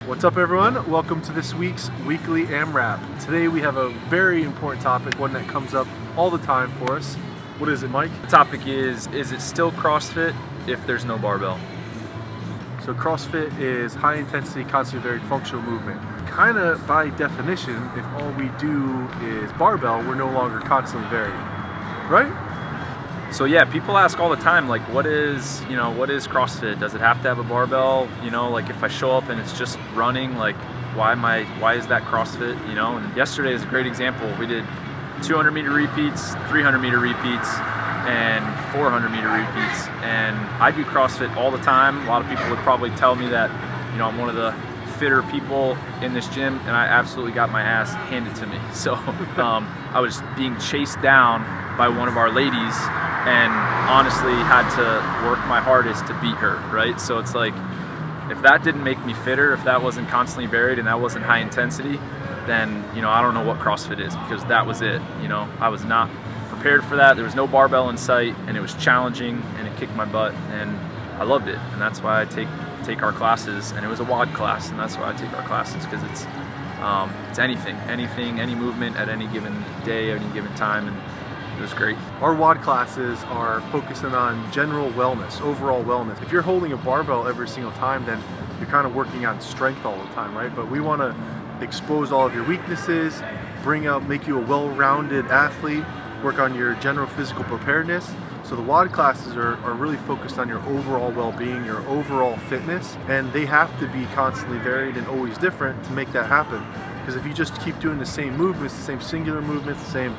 What's up everyone? Welcome to this week's weekly Amrap. Today we have a very important topic, one that comes up all the time for us. What is it, Mike? The topic is it still CrossFit if there's no barbell? So CrossFit is high intensity, constantly varied functional movement. Kind of by definition, if all we do is barbell, we're no longer constantly varied, right? So yeah, people ask all the time, like, what is CrossFit? Does it have to have a barbell? You know, like if I show up and it's just running, like why is that CrossFit? You know, and yesterday is a great example. We did 200 meter repeats, 300 meter repeats, and 400 meter repeats. And I do CrossFit all the time. A lot of people would probably tell me that, you know, I'm one of the fitter people in this gym, and I absolutely got my ass handed to me. So I was being chased down by one of our ladies and honestly had to work my hardest to beat her, right? So it's like, if that didn't make me fitter, if that wasn't constantly varied and that wasn't high intensity, then, you know, I don't know what CrossFit is, because that was it. You know, I was not prepared for that. There was no barbell in sight, and it was challenging, and it kicked my butt, and I loved it. And that's why I take our classes, and it was a WOD class, and that's why I take our classes, because it's anything, any movement at any given day, any given time, and it was great. Our WOD classes are focusing on general wellness, overall wellness. If you're holding a barbell every single time, then you're kind of working on strength all the time, right? But we want to expose all of your weaknesses, make you a well-rounded athlete, work on your general physical preparedness. So the WOD classes are really focused on your overall well-being, your overall fitness, and they have to be constantly varied and always different to make that happen. Because if you just keep doing the same movements, the same singular movements, the same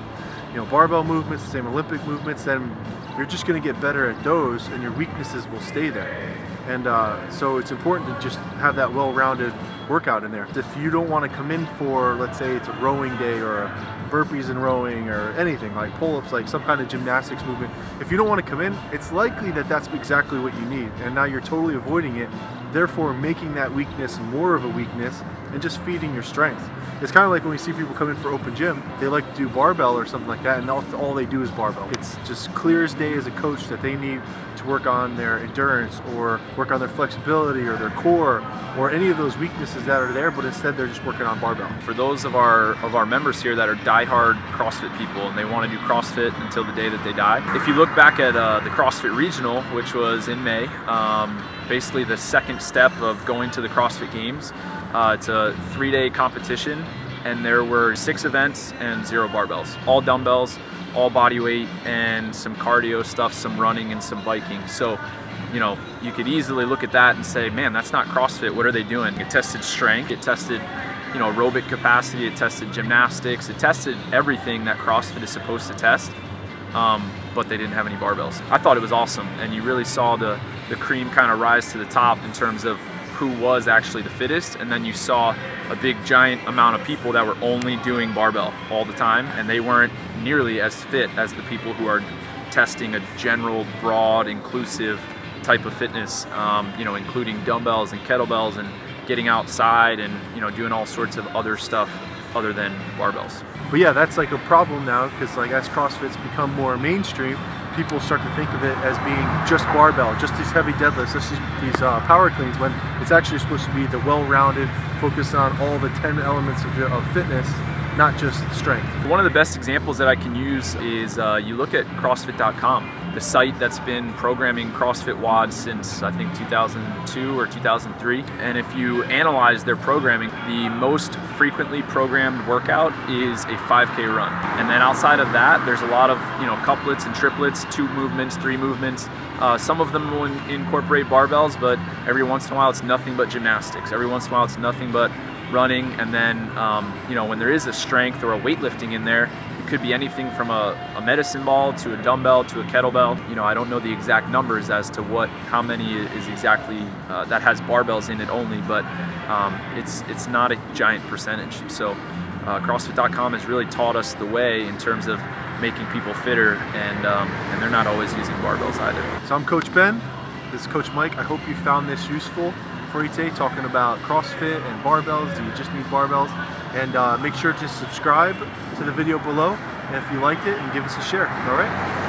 barbell movements, the same Olympic movements, then you're just going to get better at those, and your weaknesses will stay there. And so it's important to just have that well-rounded workout in there. If you don't want to come in for, let's say it's a rowing day or a burpees and rowing or anything like pull-ups, like some kind of gymnastics movement, if you don't want to come in, it's likely that that's exactly what you need, and now you're totally avoiding it, therefore making that weakness more of a weakness and just feeding your strength. It's kind of like when we see people come in for open gym, they like to do barbell or something like that, and all they do is barbell. It's just clear as day as a coach that they need to work on their endurance or work on their flexibility or their core or any of those weaknesses that are there, but instead they're just working on barbell. For those of our members here that are diehard CrossFit people and they want to do CrossFit until the day that they die, if you look back at the CrossFit Regional, which was in May, basically the second step of going to the CrossFit Games, it's a 3-day competition, and there were 6 events and 0 barbells, all dumbbells, all body weight, and some cardio stuff, some running and some biking. So, you know, you could easily look at that and say, man, that's not CrossFit. What are they doing? It tested strength, it tested, you know, aerobic capacity, it tested gymnastics, it tested everything that CrossFit is supposed to test, but they didn't have any barbells. I thought it was awesome, and you really saw the cream kind of rise to the top in terms of who was actually the fittest, and then you saw a big giant amount of people that were only doing barbell all the time, and they weren't nearly as fit as the people who are testing a general, broad, inclusive type of fitness, you know, including dumbbells and kettlebells and getting outside and, you know, doing all sorts of other stuff other than barbells. But yeah, that's like a problem now, because like as CrossFit's become more mainstream, people start to think of it as being just barbell, just these heavy deadlifts, just these power cleans, when it's actually supposed to be the well-rounded, focus on all the 10 elements of fitness, not just strength. One of the best examples that I can use is you look at CrossFit.com, the site that's been programming CrossFit WOD since I think 2002 or 2003. And if you analyze their programming, the most frequently programmed workout is a 5K run. And then outside of that, there's a lot of, you know, couplets and triplets, 2 movements, 3 movements. Some of them will incorporate barbells, but every once in a while it's nothing but gymnastics. Every once in a while it's nothing but running. And then, you know, when there is a strength or a weightlifting in there, it could be anything from a medicine ball to a dumbbell to a kettlebell. You know, I don't know the exact numbers as to how many is exactly that has barbells in it only, but it's not a giant percentage. So CrossFit.com has really taught us the way in terms of making people fitter, and they're not always using barbells either. So I'm Coach Ben, this is Coach Mike. I hope you found this useful for you today, talking about CrossFit and barbells. Do you just need barbells? And make sure to subscribe to the video below, and if you liked it, and give us a share. All right?